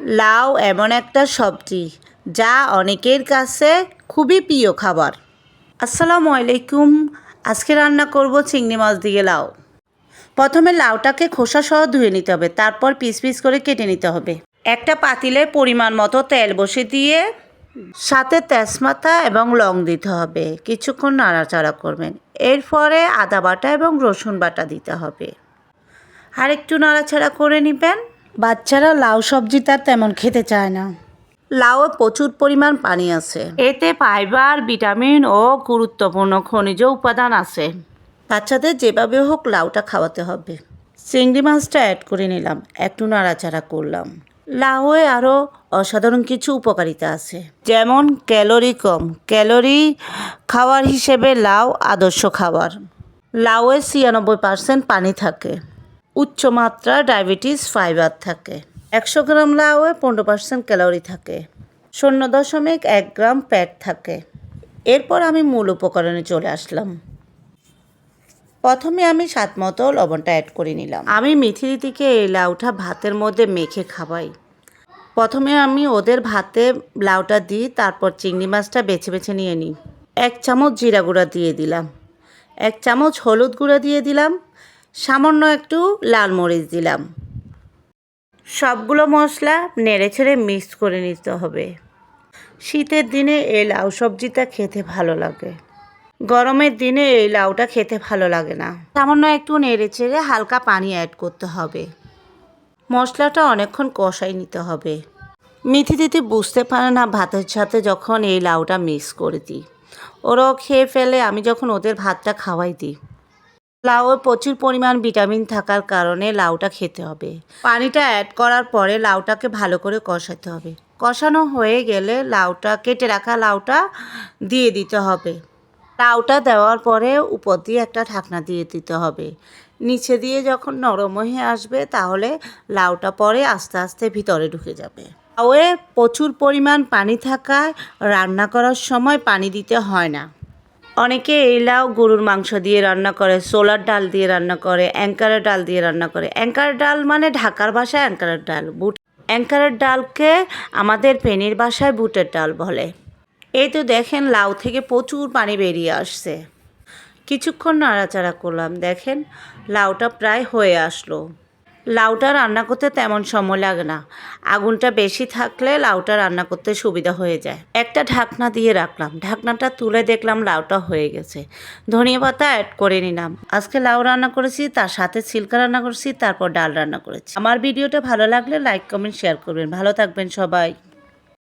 লাউ এমন একটা সবজি যা অনেকের কাছে খুবই প্রিয় খাবার। আসসালামু আলাইকুম। আজকে রান্না করব চিংড়ি মাছ দিয়ে লাউ। প্রথমে লাউটাকে খোসা সহ ধুয়ে নিতে হবে, তারপর পিস পিস করে কেটে নিতে হবে। একটা পাতিলে পরিমাণ মতো তেল বসিয়ে দিয়ে সাথে তেজপাতা এবং লং দিতে হবে। কিছুক্ষণ নাড়াচাড়া করবেন। এরপরে আদা বাটা এবং রসুন বাটা দিতে হবে। আর একটু নাড়াচাড়া করে নেবেন। বাচ্চারা লাউ সবজি তার তেমন খেতে চায় না। লাউয়ে প্রচুর পরিমাণ পানি আছে, এতে ফাইবার, ভিটামিন ও গুরুত্বপূর্ণ খনিজ উপাদান আছে। বাচ্চাদের যেভাবে হোক লাউটা খাওয়াতে হবে। চিংড়ি মাছটা অ্যাড করে নিলাম, একটু নাড়াচাড়া করলাম। লাউয়ে আরও অসাধারণ কিছু উপকারিতা আছে, যেমন ক্যালোরি কম। ক্যালোরি খাবার হিসেবে লাউ আদর্শ খাবার। লাউয়ে 96% পানি থাকে। উচ্চমাত্রা ডায়াবেটিস ফাইবার থাকে। 100 গ্রাম লাউয়ে 15% ক্যালোরি থাকে। 0.1 গ্রাম ফ্যাট থাকে। এরপর আমি মূল উপকরণে চলে আসলাম। প্রথমে আমি স্বাদ মতো লবণটা অ্যাড করে নিলাম। আমি মিথিলিদিকে এই লাউটা ভাতের মধ্যে মেখে খাওয়াই। প্রথমে আমি ওদের ভাতে লাউটা দিই, তারপর চিংড়ি মাছটা বেছে বেছে নিয়ে নিই। 1 চামচ জিরা গুঁড়া দিয়ে দিলাম, 1 চামচ হলুদ গুঁড়া দিয়ে দিলাম, সামান্য একটু লাল মরিচ দিলাম। সবগুলো মশলা নেড়েচেড়ে মিক্স করে নিতে হবে। শীতের দিনে এই লাউ সবজিটা খেতে ভালো লাগে, গরমের দিনে এই লাউটা খেতে ভালো লাগে না। সামান্য একটু নেড়েচেড়ে হালকা পানি অ্যাড করতে হবে। মশলাটা অনেকক্ষণ কষাই নিতে হবে। মিথি দিদি বুঝতে পারে না ভাতের সাথে যখন এই লাউটা মিক্স করে দিই। ওরাও খেয়ে ফেলে, আমি যখন ওদের ভাতটা খাওয়াই দিই। লাউয়ে প্রচুর পরিমাণ ভিটামিন থাকার কারণে লাউটা খেতে হবে। পানিটা অ্যাড করার পরে লাউটাকে ভালো করে কষাতে হবে। কষানো হয়ে গেলে লাউটা, কেটে রাখা লাউটা দিয়ে দিতে হবে। লাউটা দেওয়ার পরে উপর দিয়ে একটা ঢাকনা দিয়ে দিতে হবে। নিচে দিয়ে যখন নরম হয়ে আসবে তাহলে লাউটা পরে আস্তে আস্তে ভিতরে ঢুকে যাবে। লাউয়ে প্রচুর পরিমাণ পানি থাকায় রান্না করার সময় পানি দিতে হয় না। অনেকে এই লাউ গরুর মাংস দিয়ে রান্না করে, ছোলার ডাল দিয়ে রান্না করে, অ্যাঙ্কারের ডাল দিয়ে রান্না করে। অ্যাঙ্কারের ডাল মানে ঢাকার ভাষায় অ্যাঙ্কারের ডাল। অ্যাঙ্কারের ডালকে আমাদের ফেনীর ভাষায় বুটের ডাল বলে। এই তো দেখেন লাউ থেকে প্রচুর পানি বেরিয়ে আসছে। কিছুক্ষণ নাড়াচাড়া করলাম, দেখেন লাউটা প্রায় হয়ে আসলো। লাউটা রান্না করতে তেমন সময় লাগে না। আগুনটা বেশি থাকলে লাউটা রান্না করতে সুবিধা হয়ে যায়। একটা ঢাকনা দিয়ে রাখলাম, ঢাকনাটা তুলে দেখলাম লাউটা হয়ে গেছে। ধনিয়া পাতা অ্যাড করে নিলাম। আজকে লাউ রান্না করেছি, তার সাথে ছিলকা রান্না করেছি, তারপর ডাল রান্না করেছি। আমার ভিডিওটা ভালো লাগলে লাইক, কমেন্ট, শেয়ার করবেন। ভালো থাকবেন সবাই।